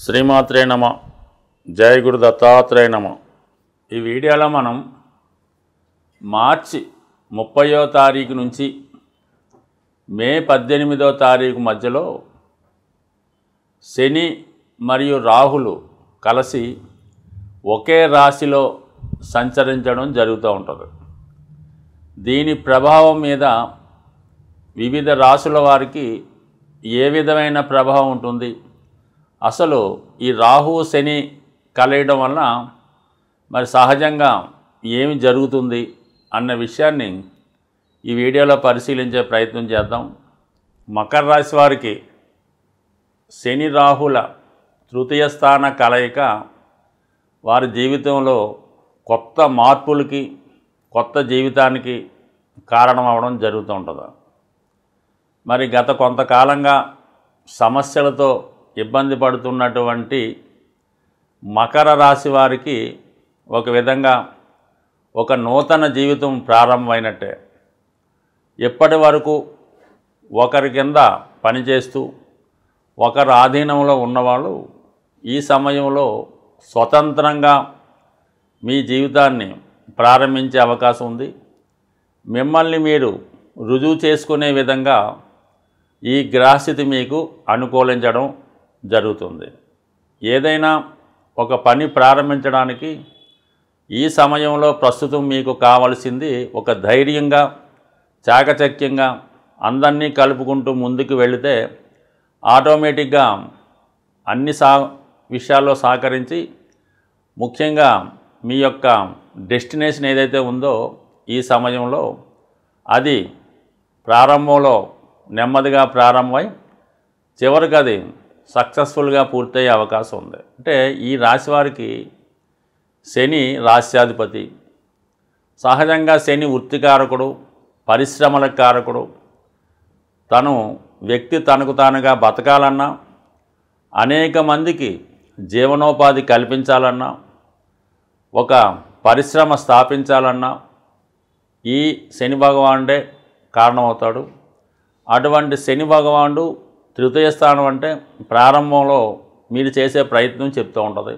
శ్రీమాత్రే నమ. జయ గురు దత్తాత్రేయ నమ. ఈ వీడియోలో మనం మార్చి 30వ తారీఖు నుంచి మే 18వ తారీఖు మధ్యలో శని మరియు రాహులు కలిసి ఒకే రాశిలో సంచరించడం జరుగుతూ ఉంటుంది. దీని ప్రభావం మీద వివిధ రాశుల వారికి ఏ విధమైన ప్రభావం ఉంటుంది, అసలు ఈ రాహు శని కలయడం వలన మరి సహజంగా ఏమి జరుగుతుంది అన్న విషయాన్ని ఈ వీడియోలో పరిశీలించే ప్రయత్నం చేద్దాం. మకర రాశి వారికి శని రాహుల తృతీయ స్థాన కలయిక వారి జీవితంలో కొత్త మార్పులకి, కొత్త జీవితానికి కారణం అవడం జరుగుతూ ఉంటుంది. మరి గత కొంతకాలంగా సమస్యలతో ఇబ్బంది పడుతున్నటువంటి మకర రాశి వారికి ఒక విధంగా ఒక నూతన జీవితం ప్రారంభమైనట్టే. ఎప్పటి వరకు ఒకరి కింద పనిచేస్తూ ఒకరి ఆధీనంలో ఉన్నవాళ్ళు ఈ సమయంలో స్వతంత్రంగా మీ జీవితాన్ని ప్రారంభించే అవకాశం ఉంది. మిమ్మల్ని మీరు రుజువు చేసుకునే విధంగా ఈ గ్రహస్థితి మీకు అనుకూలించడం జరుగుతుంది. ఏదైనా ఒక పని ప్రారంభించడానికి ఈ సమయంలో ప్రస్తుతం మీకు కావలసింది ఒక ధైర్యంగా, చాకచక్యంగా అందరినీ కలుపుకుంటూ ముందుకు వెళితే ఆటోమేటిక్గా అన్ని విషయాల్లో సహకరించి ముఖ్యంగా మీ యొక్క డెస్టినేషన్ ఏదైతే ఉందో ఈ సమయంలో అది ప్రారంభంలో నెమ్మదిగా ప్రారంభమై చివరికి అది సక్సెస్ఫుల్గా పూర్తయ్యే అవకాశం ఉంది. అంటే ఈ రాశి వారికి శని రాశ్యాధిపతి. సహజంగా శని వృత్తికారకుడు, పరిశ్రమల కారకుడు. వ్యక్తి తనకు తానుగా బతకాలన్నా, అనేక మందికి జీవనోపాధి కల్పించాలన్నా, ఒక పరిశ్రమ స్థాపించాలన్నా ఈ శని భగవానుడే కారణమవుతాడు. అటువంటి శని భగవానుడు తృతీయ స్థానం అంటే ప్రారంభంలో మీరు చేసే ప్రయత్నం చెప్తూ ఉంటుంది.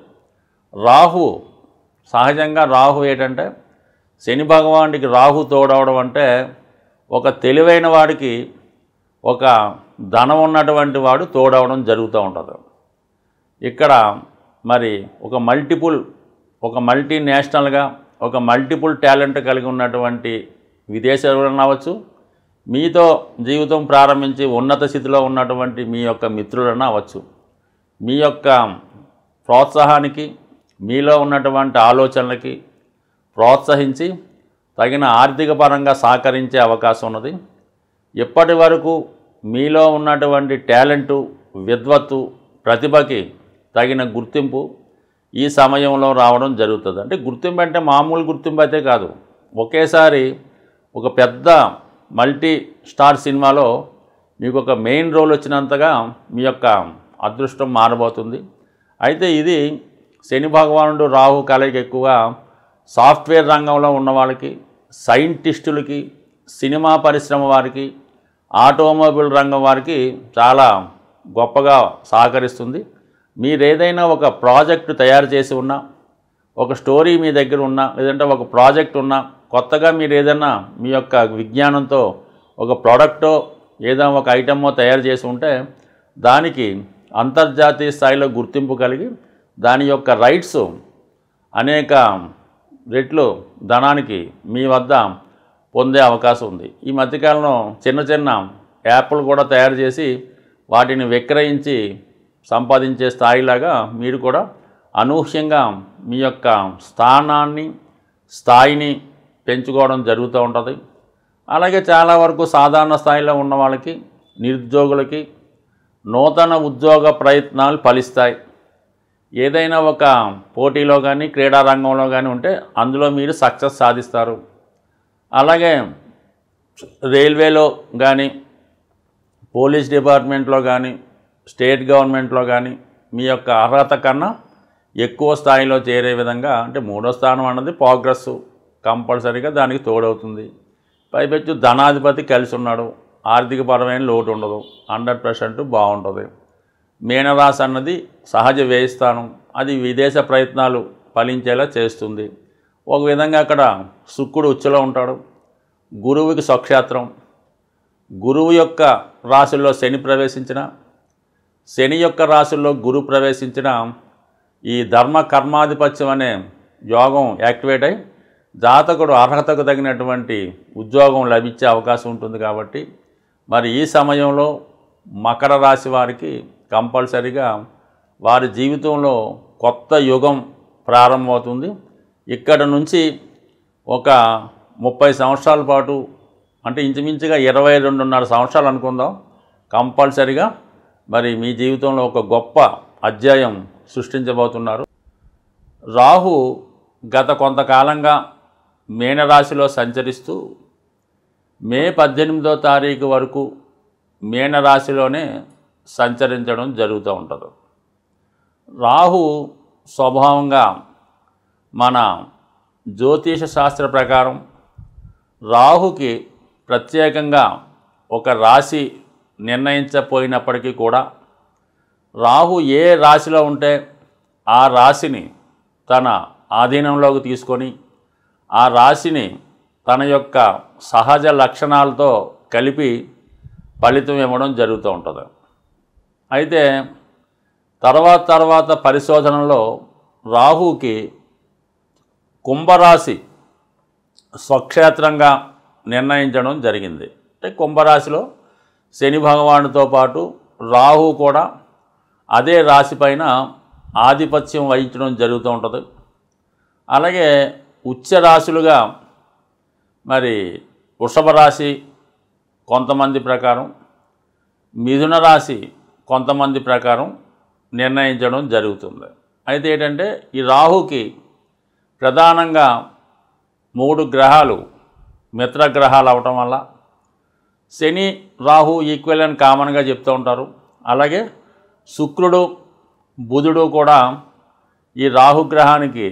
రాహు సహజంగా రాహు ఏంటంటే శని భగవానుడికి రాహు తోడవడం అంటే ఒక తెలివైన వాడికి ఒక ధనం ఉన్నటువంటి వాడు తోడవడం జరుగుతూ ఉంటుంది. ఇక్కడ మరి ఒక మల్టీనేషనల్గా ఒక మల్టిపుల్ టాలెంట్ కలిగి ఉన్నటువంటి విదేశాలను అవ్వచ్చు, మీతో జీవితం ప్రారంభించి ఉన్నత స్థితిలో ఉన్నటువంటి మీ యొక్క మిత్రులను అవ్వచ్చు. మీ యొక్క ప్రోత్సాహానికి, మీలో ఉన్నటువంటి ఆలోచనలకి ప్రోత్సహించి తగిన ఆర్థిక పరంగా సహకరించే అవకాశం ఉన్నది. ఎప్పటి వరకు మీలో ఉన్నటువంటి టాలెంటు, విద్వత్తు, ప్రతిభకి తగిన గుర్తింపు ఈ సమయంలో రావడం జరుగుతుంది. అంటే గుర్తింపు అంటే మామూలు గుర్తింపు అయితే కాదు. ఒకేసారి ఒక పెద్ద మల్టీ స్టార్ సినిమాలో మీకు ఒక మెయిన్ రోల్ వచ్చినంతగా మీ యొక్క అదృష్టం మారబోతుంది. అయితే ఇది శని భగవానుడు రాహు కలయిక ఎక్కువగా సాఫ్ట్వేర్ రంగంలో ఉన్న వాళ్ళకి, సైంటిస్టులకి, సినిమా పరిశ్రమ వారికి, ఆటోమొబైల్ రంగం వారికి చాలా గొప్పగా సహకరిస్తుంది. మీరేదైనా ఒక ప్రాజెక్టు తయారు చేసి ఉన్నా, ఒక స్టోరీ మీ దగ్గర ఉన్నా, లేదంటే ఒక ప్రాజెక్ట్ ఉన్నా, కొత్తగా మీరు ఏదైనా మీ యొక్క విజ్ఞానంతో ఒక ప్రోడక్టో ఏదైనా ఒక ఐటమో తయారు చేసి ఉంటే దానికి అంతర్జాతీయ స్థాయిలో గుర్తింపు కలిగి దాని యొక్క రైట్స్ అనేక రెట్లు ధనానికి మీ వద్ద పొందే అవకాశం ఉంది. ఈ మధ్యకాలంలో చిన్న చిన్న యాప్లు కూడా తయారు చేసి వాటిని విక్రయించి సంపాదించే స్థాయిలాగా మీరు కూడా అనూహ్యంగా మీ యొక్క స్థాయిని పెంచుకోవడం జరుగుతూ ఉంటుంది. అలాగే చాలా వరకు సాధారణ స్థాయిలో ఉన్న వాళ్ళకి, నిరుద్యోగులకి నూతన ఉద్యోగ ప్రయత్నాలు ఫలిస్తాయి. ఏదైనా ఒక పోటీలో కానీ, క్రీడా రంగంలో కానీ ఉంటే అందులో మీరు సక్సెస్ సాధిస్తారు. అలాగే రైల్వేలో కానీ, పోలీస్ డిపార్ట్మెంట్లో కానీ, స్టేట్ గవర్నమెంట్లో కానీ మీ యొక్క అర్హత కన్నా ఎక్కువ స్థాయిలో చేరే విధంగా, అంటే 3వ స్థానం అన్నది ప్రోగ్రెస్ కంపల్సరీగా దానికి తోడవుతుంది. పైపెచ్చు ధనాధిపతి కలిసి ఉన్నాడు, ఆర్థికపరమైన లోటు ఉండదు, 100% బాగుంటుంది. మీనరాశి అన్నది సహజ వ్యయస్థానం, అది విదేశ ప్రయత్నాలు ఫలించేలా చేస్తుంది. ఒక విధంగా అక్కడ శుక్రుడు ఉచ్చులో ఉంటాడు, గురువుకి స్వక్షేత్రం. గురువు యొక్క రాశుల్లో శని ప్రవేశించిన, శని యొక్క రాశుల్లో గురు ప్రవేశించిన ఈ ధర్మ కర్మాధిపత్యం అనే యోగం యాక్టివేట్ అయి జాతకుడు అర్హతకు తగినటువంటి ఉద్యోగం లభించే అవకాశం ఉంటుంది. కాబట్టి మరి ఈ సమయంలో మకర రాశి వారికి కంపల్సరీగా వారి జీవితంలో కొత్త యుగం ప్రారంభమవుతుంది. ఇక్కడ నుంచి ఒక 30 సంవత్సరాల పాటు, అంటే ఇంచుమించుగా 22.5 సంవత్సరాలు అనుకుందాం, కంపల్సరీగా మరి మీ జీవితంలో ఒక గొప్ప అధ్యాయం సృష్టించబోతున్నారు. రాహు గత కొంతకాలంగా మీనరాశిలో సంచరిస్తూ మే 18వ తారీఖు వరకు మీనరాశిలోనే సంచరించడం జరుగుతూ ఉంటుంది. రాహు స్వభావంగా మన జ్యోతిష శాస్త్ర ప్రకారం రాహుకి ప్రత్యేకంగా ఒక రాశి నిర్ణయించపోయినప్పటికీ కూడా రాహు ఏ రాశిలో ఉంటే ఆ రాశిని తన ఆధీనంలోకి తీసుకొని ఆ రాశిని తన యొక్క సహజ లక్షణాలతో కలిపి ఫలితం ఇవ్వడం జరుగుతూ ఉంటుంది. అయితే తర్వాత పరిశోధనలో రాహుకి కుంభరాశి స్వక్షేత్రంగా నిర్ణయించడం జరిగింది. అంటే కుంభరాశిలో శని భగవానుడితో పాటు రాహు కూడా అదే రాశి పైన ఆధిపత్యం వహించడం జరుగుతూ ఉంటుంది. అలాగే ఉచ్చ రాశులుగా మరి వృషభ రాశి కొంతమంది ప్రకారం, మిథున రాశి కొంతమంది ప్రకారం నిర్ణయించడం జరుగుతుంది. అయితే ఏంటంటే ఈ రాహుకి ప్రధానంగా 3 గ్రహాలు మిత్రగ్రహాలు అవటం వల్ల శని రాహు ఈక్వల్ అని కామన్గా చెప్తూ ఉంటారు. అలాగే శుక్రుడు బుధుడు కూడా ఈ రాహుగ్రహానికి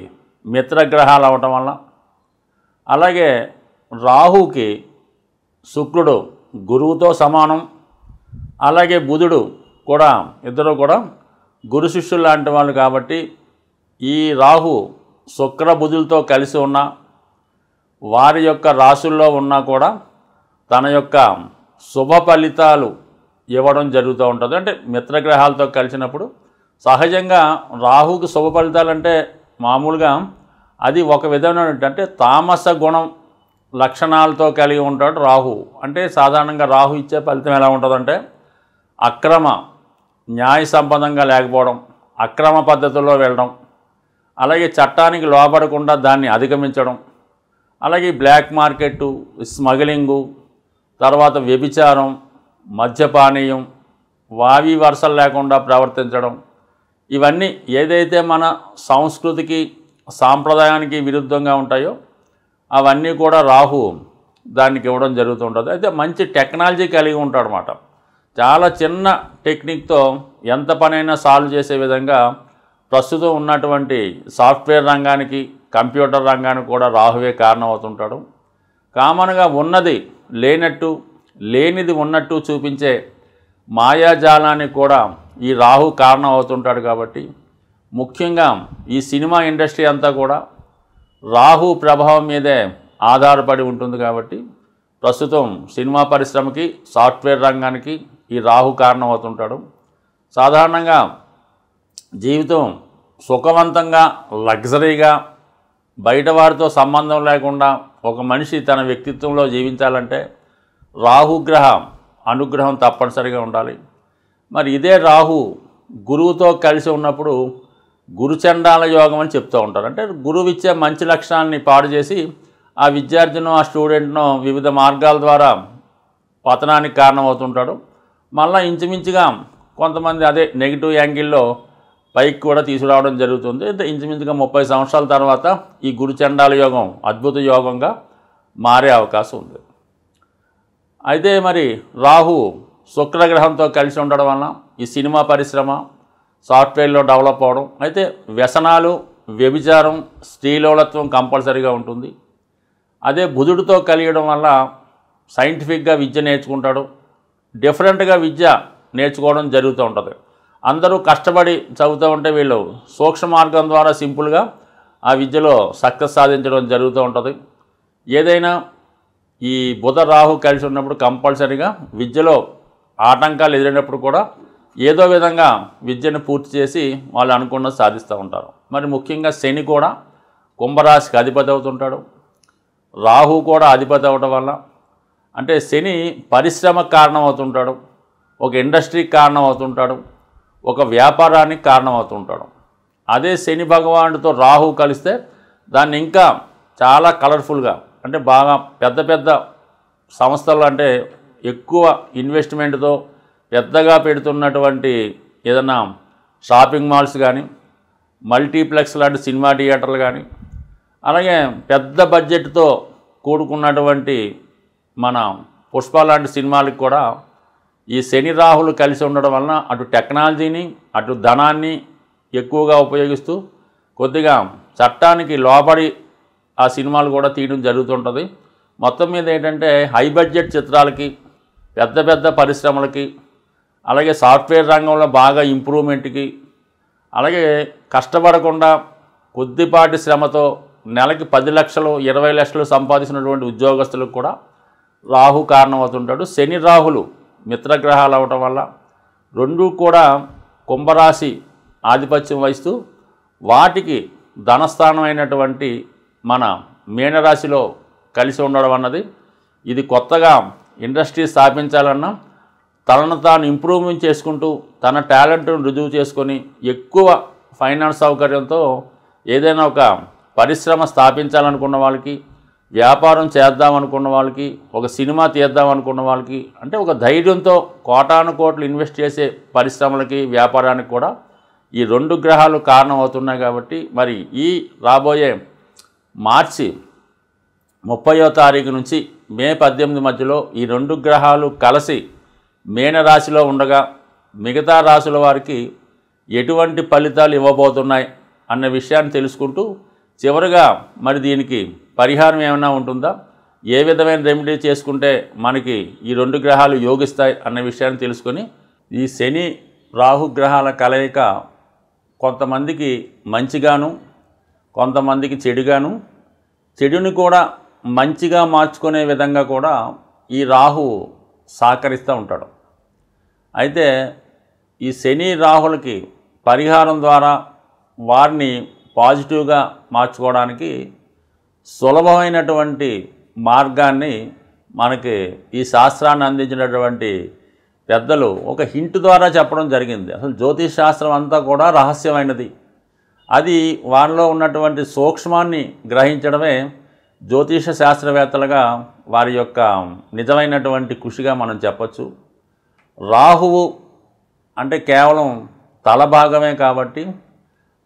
మిత్రగ్రహాలు అవటం వల్ల, అలాగే రాహుకి శుక్రుడు గురువుతో సమానం, అలాగే బుధుడు కూడా, ఇద్దరు కూడా గురు శిష్యులు లాంటి వాళ్ళు. కాబట్టి ఈ రాహు శుక్ర బుధులతో కలిసి ఉన్న వారి యొక్క రాశుల్లో ఉన్నా కూడా తన యొక్క శుభ ఫలితాలు ఇవ్వడం జరుగుతూ ఉంటుంది. అంటే మిత్రగ్రహాలతో కలిసినప్పుడు సహజంగా రాహుకి శుభ ఫలితాలు అంటే మామూలుగా అది ఒక విధమైన అంటే తామస గుణం లక్షణాలతో కలిగి ఉంటాడు రాహు. అంటే సాధారణంగా రాహు ఇచ్చే ఫలితం ఎలా ఉంటుందంటే అక్రమ న్యాయ సంబంధంగా లేకపోవడం, అక్రమ పద్ధతుల్లో వెళ్ళడం, అలాగే చట్టానికి లోబడకుండా దాన్ని అధిగమించడం, అలాగే బ్లాక్ మార్కెట్టు, స్మగ్లింగు, తర్వాత వ్యభిచారం, మద్యపానీయం, వావి వరుసలు లేకుండా ప్రవర్తించడం, ఇవన్నీ ఏదైతే మన సంస్కృతికి సాంప్రదాయానికి విరుద్ధంగా ఉంటాయో అవన్నీ కూడా రాహు దానికి ఇవ్వడం జరుగుతుంటుంది. అయితే మంచి టెక్నాలజీ కలిగి ఉంటాడనమాట. చాలా చిన్న టెక్నిక్తో ఎంత పనైనా సాల్వ్ చేసే విధంగా ప్రస్తుతం ఉన్నటువంటి సాఫ్ట్వేర్ రంగానికి, కంప్యూటర్ రంగానికి కూడా రాహువే కారణం అవుతుంటాడు. కామన్గా ఉన్నది లేనట్టు, లేనిది ఉన్నట్టు చూపించే మాయాజాలానికి కూడా ఈ రాహు కారణం అవుతుంటాడు. కాబట్టి ముఖ్యంగా ఈ సినిమా ఇండస్ట్రీ అంతా కూడా రాహు ప్రభావం మీదే ఆధారపడి ఉంటుంది. కాబట్టి ప్రస్తుతం సినిమా పరిశ్రమకి, సాఫ్ట్వేర్ రంగానికి ఈ రాహు కారణం అవుతుంటాడు. సాధారణంగా జీవితం సుఖవంతంగా, లగ్జరీగా, బయట వారితో సంబంధం లేకుండా ఒక మనిషి తన వ్యక్తిత్వంలో జీవించాలంటే రాహుగ్రహ అనుగ్రహం తప్పనిసరిగా ఉండాలి. మరి ఇదే రాహు గురువుతో కలిసి ఉన్నప్పుడు గురుచండాల యోగం అని చెప్తూ ఉంటారు. అంటే గురువు ఇచ్చే మంచి లక్షణాలని పాడు చేసి ఆ విద్యార్థినో ఆ స్టూడెంట్నో వివిధ మార్గాల ద్వారా పతనానికి కారణమవుతుంటాడు. మళ్ళీ ఇంచుమించుగా కొంతమంది అదే నెగిటివ్ యాంగిల్లో పైకి కూడా తీసుకురావడం జరుగుతుంది. ఇంచుమించుగా 30 సంవత్సరాల తర్వాత ఈ గురుచండాల యోగం అద్భుత యోగంగా మారే అవకాశం ఉంది. అయితే మరి రాహు శుక్రగ్రహంతో కలిసి ఉండడం వలన ఈ సినిమా పరిశ్రమ, సాఫ్ట్వేర్లో డెవలప్ అవడం, అయితే వ్యసనాలు, వ్యభిచారం, స్త్రీలోలత్వం కంపల్సరీగా ఉంటుంది. అదే బుధుడితో కలియడం వల్ల సైంటిఫిక్గా విద్య నేర్చుకుంటాడు, డిఫరెంట్గా విద్య నేర్చుకోవడం జరుగుతూ ఉంటుంది. అందరూ కష్టపడి చదువుతూ ఉంటే వీళ్ళు సూక్ష్మ మార్గం ద్వారా సింపుల్గా ఆ విద్యలో సక్సెస్ సాధించడం జరుగుతూ ఉంటుంది. ఏదైనా ఈ బుధ రాహు కలిసి ఉన్నప్పుడు కంపల్సరీగా విద్యలో ఆటంకాలు ఎదురైనప్పుడు కూడా ఏదో విధంగా విద్యను పూర్తి చేసి వాళ్ళు అనుకున్నది సాధిస్తూ ఉంటారు. మరి ముఖ్యంగా శని కూడా కుంభరాశికి అధిపతి అవుతుంటాడు, రాహు కూడా అధిపతి అవడం వల్ల అంటే శని పరిశ్రమకు కారణం అవుతుంటాడు, ఒక ఇండస్ట్రీకి కారణం అవుతుంటాడు, ఒక వ్యాపారానికి కారణం అవుతుంటాడు. అదే శని భగవానుడితో రాహు కలిస్తే దాన్ని ఇంకా చాలా కలర్ఫుల్గా అంటే బాగా పెద్ద పెద్ద సంస్థలు అంటే ఎక్కువ ఇన్వెస్ట్మెంట్తో పెద్దగా పెడుతున్నటువంటి ఏదైనా షాపింగ్ మాల్స్ కానీ మల్టీప్లెక్స్ లాంటి సినిమా థియేటర్లు కానీ అలాగే పెద్ద బడ్జెట్తో కూడుకున్నటువంటి మన పుష్ప లాంటి సినిమాలకు కూడా ఈ శని రాహులు కలిసి ఉండడం వలన అటు టెక్నాలజీని అటు ధనాన్ని ఎక్కువగా ఉపయోగిస్తూ కొద్దిగా చట్టానికి లోబడి ఆ సినిమాలు కూడా తీయడం జరుగుతుంటుంది. మొత్తం మీద ఏంటంటే హై బడ్జెట్ చిత్రాలకి పెద్ద పెద్ద పరిశ్రమలకి అలాగే సాఫ్ట్వేర్ రంగంలో బాగా ఇంప్రూవ్మెంట్కి అలాగే కష్టపడకుండా కొద్దిపాటి శ్రమతో నెలకి 10 లక్షలు 20 లక్షలు సంపాదించినటువంటి ఉద్యోగస్తులకు కూడా రాహు కారణం అవుతుంటాడు. శని రాహులు మిత్రగ్రహాలు అవటం వల్ల రెండూ కూడా కుంభరాశి ఆధిపత్యం వహిస్తూ వాటికి ధనస్థానం అయినటువంటి మన మీనరాశిలో కలిసి ఉండడం అన్నది ఇది కొత్తగా ఇండస్ట్రీ స్థాపించాలన్నా తనను తాను ఇంప్రూవ్మెంట్ చేసుకుంటూ తన టాలెంట్ను రుజువు చేసుకొని ఎక్కువ ఫైనాన్స్ సౌకర్యంతో ఏదైనా ఒక పరిశ్రమ స్థాపించాలనుకున్న వాళ్ళకి, వ్యాపారం చేద్దామనుకున్న వాళ్ళకి, ఒక సినిమా తీద్దామనుకున్న వాళ్ళకి అంటే ఒక ధైర్యంతో కోటాను కోట్లు ఇన్వెస్ట్ చేసే పరిశ్రమలకి వ్యాపారానికి కూడా ఈ 2 గ్రహాలు కారణం అవుతున్నాయి. కాబట్టి మరి ఈ రాబోయే మార్చి 30వ తారీఖు నుంచి మే 18 మధ్యలో ఈ 2 గ్రహాలు కలిసి మీనరాశిలో ఉండగా మిగతా రాశుల వారికి ఎటువంటి ఫలితాలు ఇవ్వబోతున్నాయి అన్న విషయాన్ని తెలుసుకుంటూ చివరిగా మరి దీనికి పరిహారం ఏమైనా ఉంటుందా, ఏ విధమైన రెమెడీ చేసుకుంటే మనకి ఈ 2 గ్రహాలు యోగిస్తాయి అన్న విషయాన్ని తెలుసుకొని ఈ శని రాహు గ్రహాల కలయిక కొంతమందికి మంచిగాను కొంతమందికి చెడుగాను, చెడుని కూడా మంచిగా మార్చుకునే విధంగా కూడా ఈ రాహు సహకరిస్తూ ఉంటాడు. అయితే ఈ శని రాహులకి పరిహారం ద్వారా వారిని పాజిటివ్గా మార్చుకోవడానికి సులభమైనటువంటి మార్గాన్ని మనకి ఈ శాస్త్రాన్ని అందించినటువంటి పెద్దలు ఒక హింట్ ద్వారా చెప్పడం జరిగింది. అసలు జ్యోతిష్ శాస్త్రం అంతా కూడా రహస్యమైనది. అది వారిలో ఉన్నటువంటి సూక్ష్మాన్ని గ్రహించడమే జ్యోతిష శాస్త్రవేత్తలుగా వారి యొక్క నిజమైనటువంటి కృషిగా మనం చెప్పచ్చు. రాహువు అంటే కేవలం తల భాగమే కాబట్టి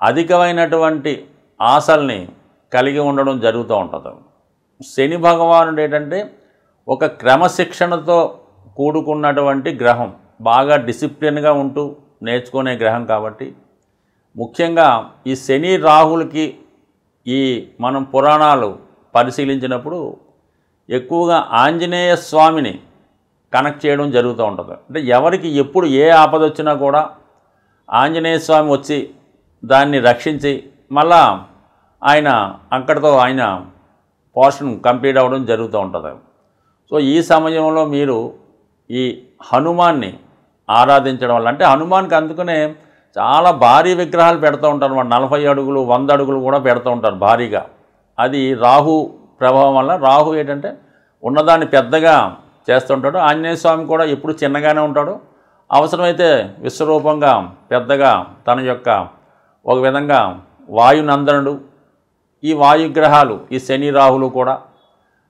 అధికమైనటువంటి ఆశల్ని కలిగి ఉండడం జరుగుతూ ఉంటుంది. శని భగవానుడు ఏంటంటే ఒక క్రమశిక్షణతో కూడుకున్నటువంటి గ్రహం, బాగా డిసిప్లిన్గా ఉంటూ నేర్చుకునే గ్రహం కాబట్టి ముఖ్యంగా ఈ శని రాహులకి ఈ మనం పురాణాలు పరిశీలించినప్పుడు ఎక్కువగా ఆంజనేయ స్వామిని కనెక్ట్ చేయడం జరుగుతూ ఉంటుంది. అంటే ఎవరికి ఎప్పుడు ఏ ఆపద వచ్చినా కూడా ఆంజనేయ స్వామి వచ్చి దాన్ని రక్షించి మళ్ళా ఆయన అక్కడితో ఆయన పోర్షన్ కంప్లీట్ అవ్వడం జరుగుతూ ఉంటుంది. సో ఈ సమయంలో మీరు ఈ హనుమాన్ని ఆరాధించడం వల్ల అంటే హనుమాన్కి అందుకనే చాలా భారీ విగ్రహాలు పెడుతూ ఉంటారు. 40 అడుగులు 100 అడుగులు కూడా పెడుతూ ఉంటారు భారీగా. అది రాహు ప్రభావం వల్ల. రాహు ఏంటంటే ఉన్నదాన్ని పెద్దగా చేస్తుంటాడు. ఆంజనేయ స్వామి కూడా ఎప్పుడు చిన్నగానే ఉంటాడు. అవసరమైతే విశ్వరూపంగా పెద్దగా తన యొక్క ఒక విధంగా వాయునందనుడు. ఈ వాయుగ్రహాలు ఈ శని రాహులు కూడా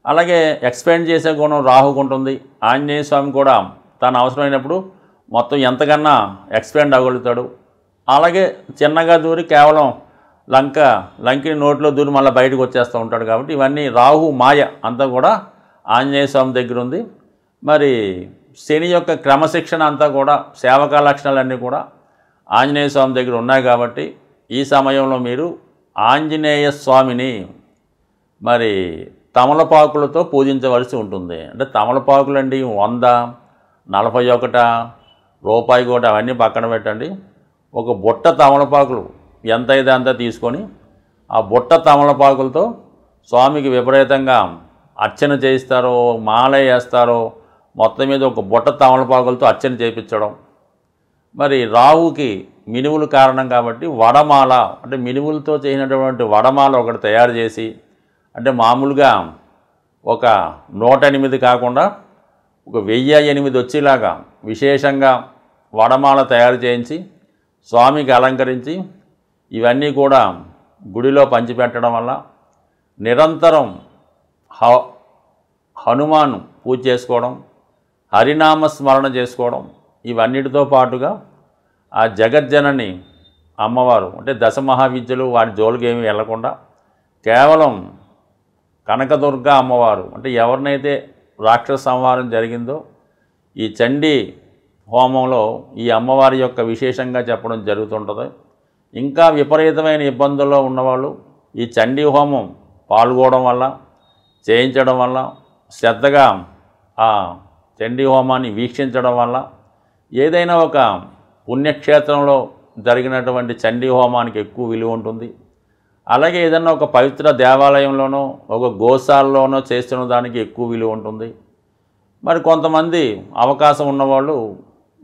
అలాగే ఎక్స్పాండ్ చేసే గుణం రాహుకు ఉంటుంది. ఆంజనేయ స్వామి కూడా తను అవసరమైనప్పుడు మొత్తం ఎంతకన్నా ఎక్స్పాండ్ అవ్వగలుగుతాడు. అలాగే చిన్నగా దూరి కేవలం లంకిని నోట్లో దూరి మళ్ళీ బయటకు వచ్చేస్తూ ఉంటాడు. కాబట్టి ఇవన్నీ రాహు మాయ అంతా కూడా ఆంజనేయ స్వామి దగ్గర ఉంది. మరి శని యొక్క క్రమశిక్షణ అంతా కూడా సేవకా లక్షణాలన్నీ కూడా ఆంజనేయ స్వామి దగ్గర ఉన్నాయి. కాబట్టి ఈ సమయంలో మీరు ఆంజనేయ స్వామిని మరి తమలపాకులతో పూజించవలసి ఉంటుంది. అంటే తమలపాకులు అండి 100, 41 రూపాయి కూడా అవన్నీ పక్కన పెట్టండి. ఒక బుట్ట తమలపాకులు ఎంతైతే అంత తీసుకొని ఆ బుట్ట తమలపాకులతో స్వామికి విపరీతంగా అర్చన చేయిస్తారో, మాల వేస్తారో, మొత్తం మీద ఒక బుట్ట తమలపాకులతో అర్చన చేయించడం. మరి రాహుకి మినువులు కారణం కాబట్టి వడమాల అంటే మినువులతో చేసినటువంటి వడమాల ఒకటి తయారు చేసి, అంటే మామూలుగా ఒక 108 కాకుండా ఒక 1008 వచ్చేలాగా విశేషంగా వడమాల తయారు చేయించి స్వామికి అలంకరించి ఇవన్నీ కూడా గుడిలో పంచిపెట్టడం వల్ల నిరంతరం హనుమాన్ పూజ చేసుకోవడం, హరినామ స్మరణ చేసుకోవడం, ఇవన్నిటితో పాటుగా ఆ జగజ్జనని అమ్మవారు అంటే దశమహావిద్యలు వారి జోలికి ఏమీ వెళ్లకుండా కేవలం కనకదుర్గ అమ్మవారు అంటే ఎవరినైతే రాక్షస సంహారం జరిగిందో ఈ చండీ హోమంలో ఈ అమ్మవారి యొక్క విశేషంగా చెప్పడం జరుగుతుంటుంది. ఇంకా విపరీతమైన ఇబ్బందుల్లో ఉన్నవాళ్ళు ఈ చండీ హోమం పాల్గొనడం వల్ల, చేయించడం వల్ల, శ్రద్ధగా ఆ చండీ హోమాన్ని వీక్షించడం వల్ల ఏదైనా ఒక పుణ్యక్షేత్రంలో జరిగినటువంటి చండీ హోమానికి ఎక్కువ విలువ ఉంటుంది. అలాగే ఏదైనా ఒక పవిత్ర దేవాలయంలోనో ఒక గోశాలలోనో చేస్తున్న దానికి ఎక్కువ విలువ ఉంటుంది. మరి కొంతమంది అవకాశం ఉన్నవాళ్ళు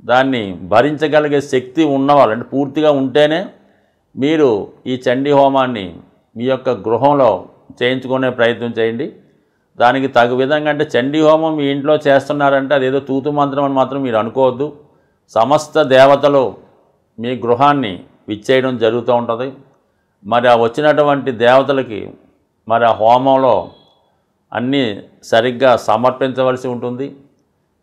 దాన్ని భరించగలిగే శక్తి ఉన్నవాళ్ళు అంటే పూర్తిగా ఉంటేనే మీరు ఈ చండీ హోమాన్ని మీ యొక్క గృహంలో చేయించుకునే ప్రయత్నం చేయండి. దానికి తగు విధంగా అంటే చండీ హోమం మీ ఇంట్లో చేస్తున్నారంటే అదేదో తూతు మంత్రం అని మాత్రం మీరు అనుకోవద్దు. సమస్త దేవతలు మీ గృహాన్ని విచ్చేయడం జరుగుతూ ఉంటుంది. మరి ఆ వచ్చినటువంటి దేవతలకి మరి ఆ హోమంలో అన్నీ సరిగ్గా సమర్పించవలసి ఉంటుంది.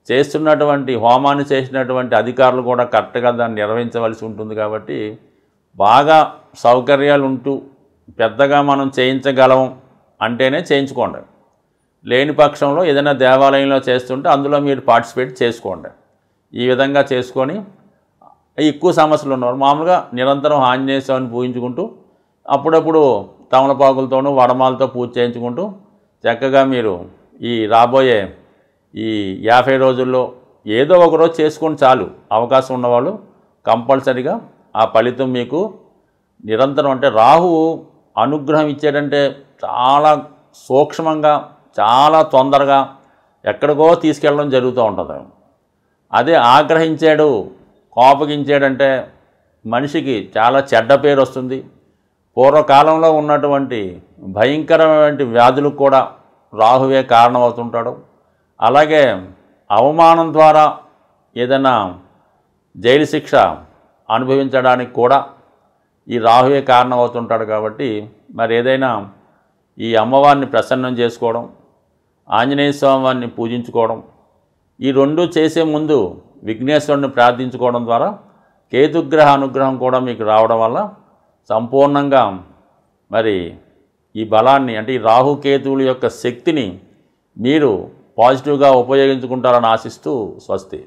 చేస్తున్నటువంటి హోమాన్ని చేసినటువంటి అధికారులు కూడా కరెక్ట్గా దాన్ని నిర్వహించవలసి ఉంటుంది. కాబట్టి బాగా సౌకర్యాలు ఉంటూ పెద్దగా మనం చేయించగలం అంటేనే చేయించుకోండి. లేని పక్షంలో ఏదైనా దేవాలయంలో చేస్తుంటే అందులో మీరు పార్టిసిపేట్ చేసుకోండి. ఈ విధంగా చేసుకొని ఎక్కువ సమస్యలు ఉన్నవారు మామూలుగా నిరంతరం ఆంజనేయ స్వామిని పూజించుకుంటూ అప్పుడప్పుడు తమలపాకులతోనూ వడమాలతో పూజ చేయించుకుంటూ చక్కగా మీరు ఈ రాబోయే ఈ 50 రోజుల్లో ఏదో ఒక రోజు చేసుకొని చాలు. అవకాశం ఉన్నవాళ్ళు కంపల్సరీగా ఆ ఫలితం మీకు నిరంతరం అంటే రాహువు అనుగ్రహం ఇచ్చాడంటే చాలా సూక్ష్మంగా చాలా తొందరగా ఎక్కడికో తీసుకెళ్ళడం జరుగుతూ ఉంటుంది. అదే ఆగ్రహించాడు, కోపగించాడంటే మనిషికి చాలా చెడ్డ పేరు వస్తుంది. పూర్వకాలంలో ఉన్నటువంటి భయంకరమైన వ్యాధులకు కూడా రాహువే కారణమవుతుంటాడు. అలాగే అవమానం ద్వారా ఏదైనా జైలు శిక్ష అనుభవించడానికి కూడా ఈ రాహువే కారణమవుతుంటాడు. కాబట్టి మరి ఏదైనా ఈ అమ్మవారిని ప్రసన్నం చేసుకోవడం, ఆంజనేయ స్వామి వారిని పూజించుకోవడం, ఈ రెండు చేసే ముందు విఘ్నేశ్వరుని ప్రార్థించుకోవడం ద్వారా కేతుగ్రహ అనుగ్రహం కూడా మీకు రావడం వల్ల సంపూర్ణంగా మరి ఈ బలాన్ని అంటే ఈ రాహుకేతువుల యొక్క శక్తిని మీరు పాజిటివ్గా ఉపయోగించుకుంటారని ఆశిస్తూ స్వస్తి.